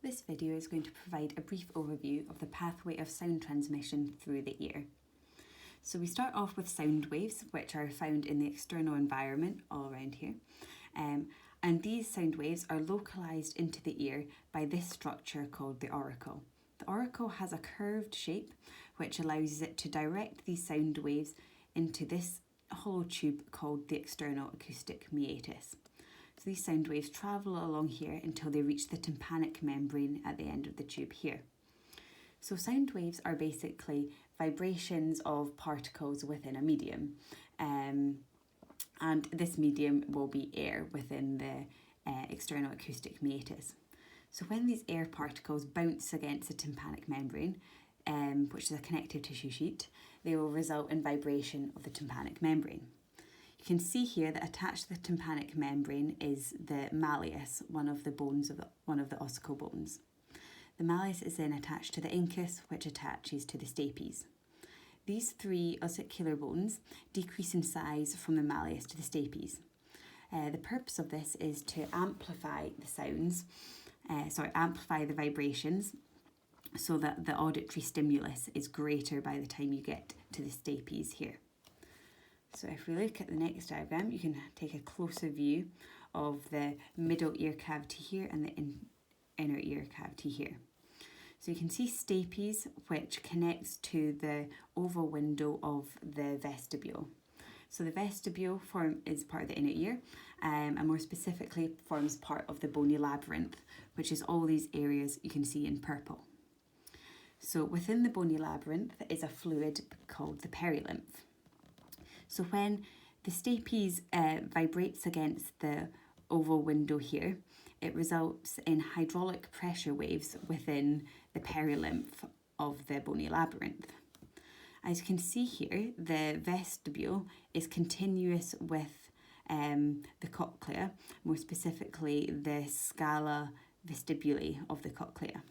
This video is going to provide a brief overview of the pathway of sound transmission through the ear. So we start off with sound waves, which are found in the external environment all around here. And these sound waves are localized into the ear by this structure called the auricle. The auricle has a curved shape, which allows it to direct these sound waves into this hollow tube called the external acoustic meatus. So these sound waves travel along here until they reach the tympanic membrane at the end of the tube here. So sound waves are basically vibrations of particles within a medium. And this medium will be air within the external acoustic meatus. So when these air particles bounce against the tympanic membrane, which is a connective tissue sheet, they will result in vibration of the tympanic membrane. You can see here that attached to the tympanic membrane is the malleus, one of the ossicle bones. The malleus is then attached to the incus, which attaches to the stapes. These three ossicular bones decrease in size from the malleus to the stapes. The purpose of this is to amplify the vibrations, so that the auditory stimulus is greater by the time you get to the stapes here. So if we look at the next diagram, you can take a closer view of the middle ear cavity here and the inner ear cavity here. So you can see stapes, which connects to the oval window of the vestibule. So the vestibule is part of the inner ear, and more specifically forms part of the bony labyrinth, which is all these areas you can see in purple. So within the bony labyrinth is a fluid called the perilymph. So when the stapes vibrates against the oval window here, it results in hydraulic pressure waves within the perilymph of the bony labyrinth. As you can see here, the vestibule is continuous with the cochlea, more specifically the scala vestibuli of the cochlea.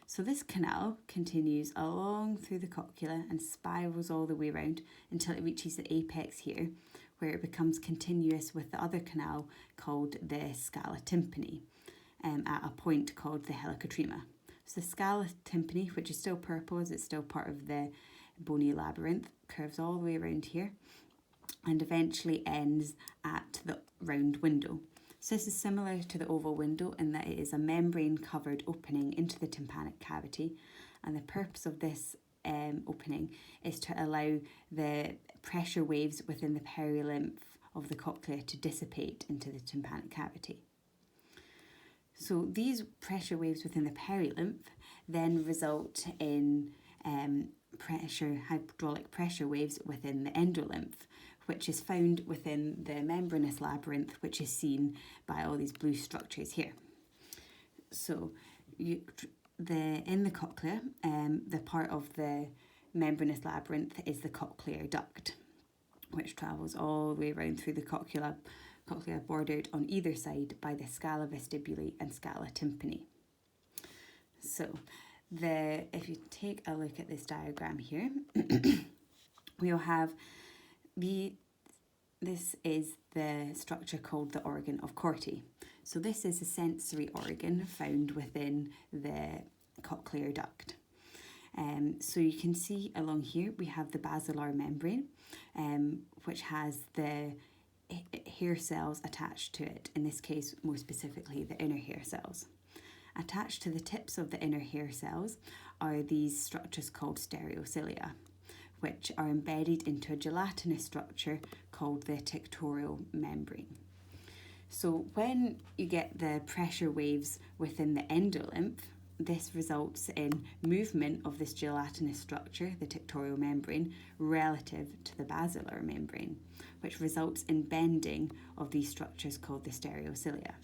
So this canal continues along through the cochlea and spirals all the way around until it reaches the apex here, where it becomes continuous with the other canal called the scala tympani, at a point called the helicotrema. So the scala tympani, which is still purple as it's still part of the bony labyrinth, curves all the way around here and eventually ends at the round window. So this is similar to the oval window in that it is a membrane-covered opening into the tympanic cavity, and the purpose of this opening is to allow the pressure waves within the perilymph of the cochlea to dissipate into the tympanic cavity. So these pressure waves within the perilymph then result in hydraulic pressure waves within the endolymph, which is found within the membranous labyrinth, which is seen by all these blue structures here. So in the cochlea, the part of the membranous labyrinth is the cochlear duct, which travels all the way around through the cochlea bordered on either side by the scala vestibuli and scala tympani. So if you take a look at this diagram here, we'll have this is the structure called the organ of Corti. So this is a sensory organ found within the cochlear duct. So you can see along here we have the basilar membrane, which has the hair cells attached to it, in this case more specifically the inner hair cells. Attached to the tips of the inner hair cells are these structures called stereocilia, which are embedded into a gelatinous structure called the tectorial membrane. So when you get the pressure waves within the endolymph, this results in movement of this gelatinous structure, the tectorial membrane, relative to the basilar membrane, which results in bending of these structures called the stereocilia.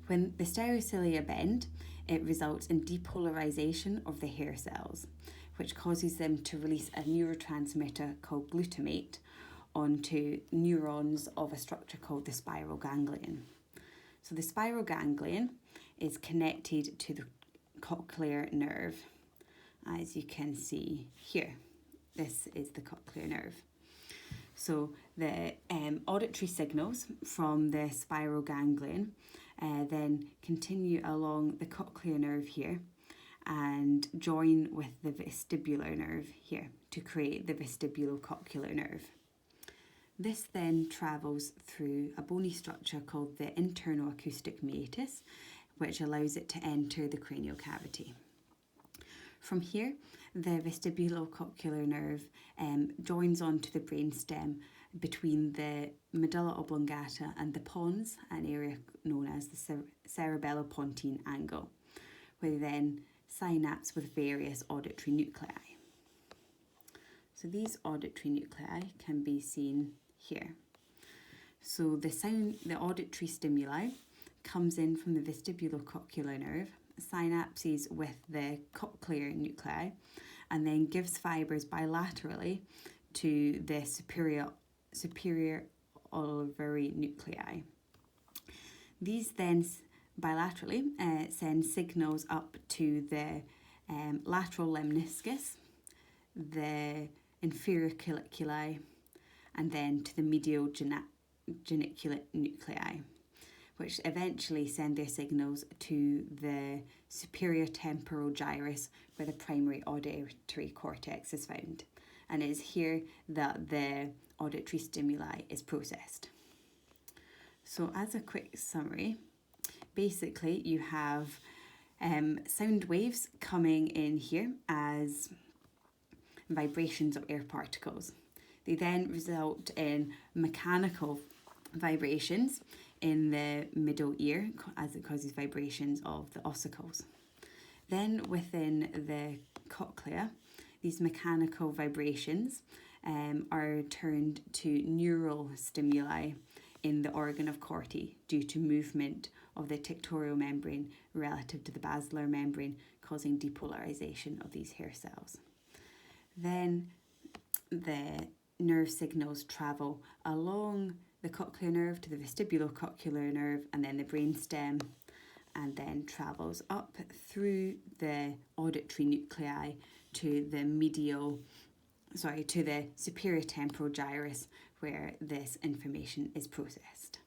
When the stereocilia bend, it results in depolarization of the hair cells, which causes them to release a neurotransmitter called glutamate onto neurons of a structure called the spiral ganglion. So the spiral ganglion is connected to the cochlear nerve, as you can see here. This is the cochlear nerve. So the auditory signals from the spiral ganglion then continue along the cochlear nerve here and join with the vestibular nerve here to create the vestibulocochlear nerve. This then travels through a bony structure called the internal acoustic meatus, which allows it to enter the cranial cavity. From here, the vestibulocochlear nerve joins onto the brainstem between the medulla oblongata and the pons, an area known as the cerebellopontine angle, where then synapse with various auditory nuclei. So these auditory nuclei can be seen here. So the auditory stimuli comes in from the vestibulocochlear nerve, synapses with the cochlear nuclei, and then gives fibres bilaterally to the superior olivary nuclei. These then bilaterally send signals up to the lateral lemniscus, the inferior colliculi, and then to the medial geniculate nuclei, which eventually send their signals to the superior temporal gyrus, where the primary auditory cortex is found. And it is here that the auditory stimuli is processed. So as a quick summary, basically you have sound waves coming in here as vibrations of air particles. They then result in mechanical vibrations in the middle ear as it causes vibrations of the ossicles. Then within the cochlea, these mechanical vibrations are turned to neural stimuli in the organ of Corti due to movement of the tectorial membrane relative to the basilar membrane, causing depolarization of these hair cells. Then the nerve signals travel along the cochlear nerve to the vestibulocochlear nerve and then the brainstem, and then travels up through the auditory nuclei to the superior temporal gyrus, where this information is processed.